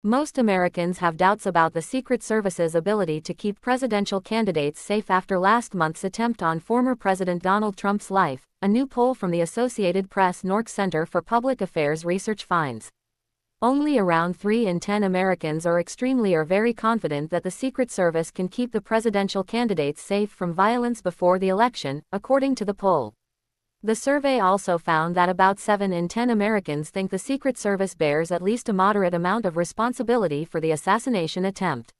Most Americans have doubts about the Secret Service's ability to keep presidential candidates safe after last month's attempt on former President Donald Trump's life, a new poll from the Associated Press-NORC Center for Public Affairs Research finds. Only around 3 in 10 Americans are extremely or very confident that the Secret Service can keep the presidential candidates safe from violence before the election, according to the poll. The survey also found that about 7 in 10 Americans think the Secret Service bears at least a moderate amount of responsibility for the assassination attempt.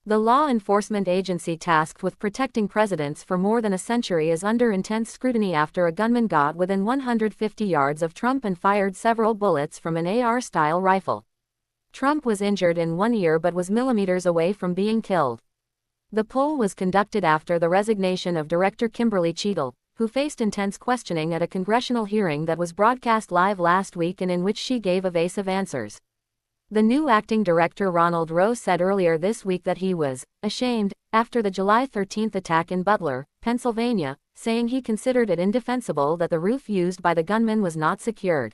The law enforcement agency tasked with protecting presidents for more than a century is under intense scrutiny after a gunman got within 150 yards of Trump and fired several bullets from an AR-style rifle. Trump was injured in one ear but was millimeters away from being killed. The poll was conducted after the resignation of Director Kimberly Cheadle, who faced intense questioning at a congressional hearing that was broadcast live last week and in which she gave evasive answers. The new acting director Ronald Rowe said earlier this week that he was ashamed after the July 13 attack in Butler, Pennsylvania, saying he considered it indefensible that the roof used by the gunman was not secured.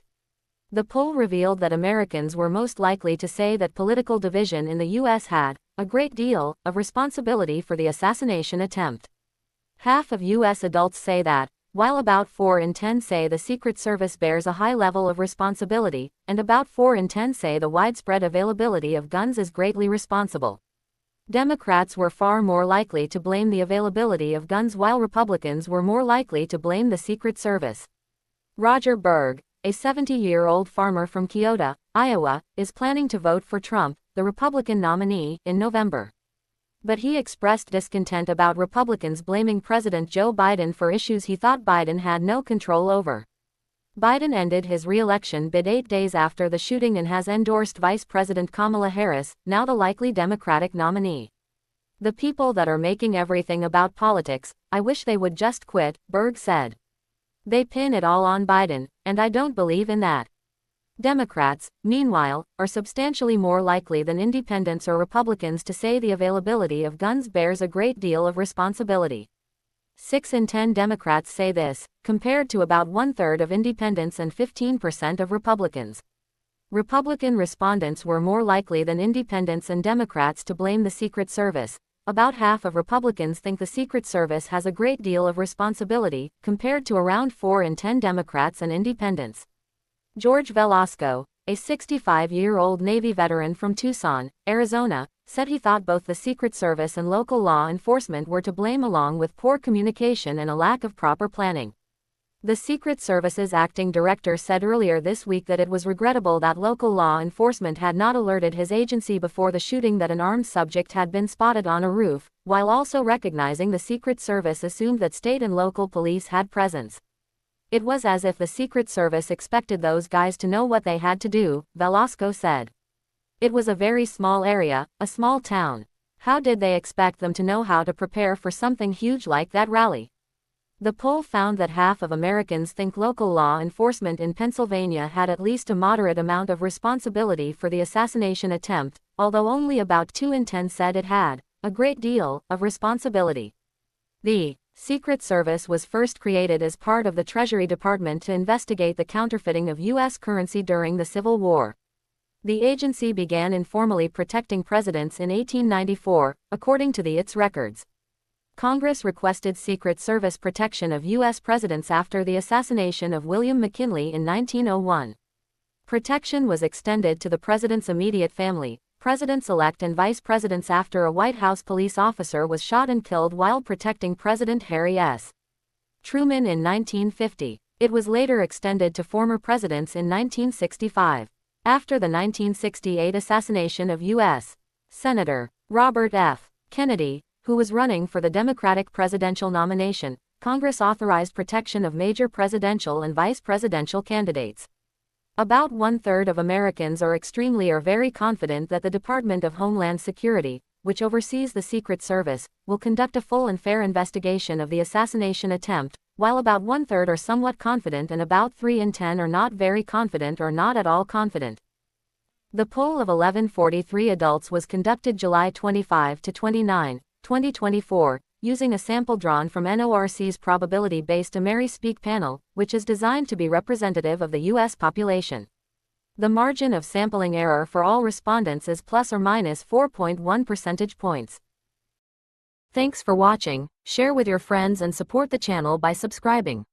The poll revealed that Americans were most likely to say that political division in the U.S. had a great deal of responsibility for the assassination attempt. Half of U.S. adults say that, while about 4 in 10 say the Secret Service bears a high level of responsibility, and about 4 in 10 say the widespread availability of guns is greatly responsible. Democrats were far more likely to blame the availability of guns while Republicans were more likely to blame the Secret Service. Roger Berg, a 70-year-old farmer from Keota, Iowa, is planning to vote for Trump, the Republican nominee, in November. But he expressed discontent about Republicans blaming President Joe Biden for issues he thought Biden had no control over. Biden ended his re-election bid 8 days after the shooting and has endorsed Vice President Kamala Harris, now the likely Democratic nominee. "The people that are making everything about politics, I wish they would just quit," Berg said. "They pin it all on Biden, and I don't believe in that." Democrats, meanwhile, are substantially more likely than independents or Republicans to say the availability of guns bears a great deal of responsibility. 6 in 10 Democrats say this, compared to about 1/3 of independents and 15% of Republicans. Republican respondents were more likely than independents and Democrats to blame the Secret Service. About half of Republicans think the Secret Service has a great deal of responsibility, compared to around 4 in 10 Democrats and independents. George Velasco, a 65-year-old Navy veteran from Tucson, Arizona, said he thought both the Secret Service and local law enforcement were to blame along with poor communication and a lack of proper planning. The Secret Service's acting director said earlier this week that it was regrettable that local law enforcement had not alerted his agency before the shooting that an armed subject had been spotted on a roof, while also recognizing the Secret Service assumed that state and local police had presence. "It was as if the Secret Service expected those guys to know what they had to do," Velasco said. "It was a very small area, a small town. How did they expect them to know how to prepare for something huge like that rally?" The poll found that half of Americans think local law enforcement in Pennsylvania had at least a moderate amount of responsibility for the assassination attempt, although only about 2 in 10 said it had a great deal of responsibility. The Secret Service was first created as part of the Treasury Department to investigate the counterfeiting of U.S. currency during the Civil War. The agency began informally protecting presidents in 1894, according to its records. Congress requested Secret Service protection of U.S. presidents after the assassination of William McKinley in 1901. Protection was extended to the president's immediate family, presidents-elect and vice presidents after a White House police officer was shot and killed while protecting President Harry S. Truman in 1950. It was later extended to former presidents in 1965. After the 1968 assassination of U.S. Senator Robert F. Kennedy, who was running for the Democratic presidential nomination, Congress authorized protection of major presidential and vice presidential candidates. About 1/3 of Americans are extremely or very confident that the Department of Homeland Security, which oversees the Secret Service, will conduct a full and fair investigation of the assassination attempt, while about 1/3 are somewhat confident and about 3 in 10 are not very confident or not at all confident. The poll of 1143 adults was conducted July 25 to 29, 2024, using a sample drawn from NORC's probability-based AmeriSpeak panel, which is designed to be representative of the U.S. population. The margin of sampling error for all respondents is plus or minus 4.1 percentage points. Thanks for watching, share with your friends and support the channel by subscribing.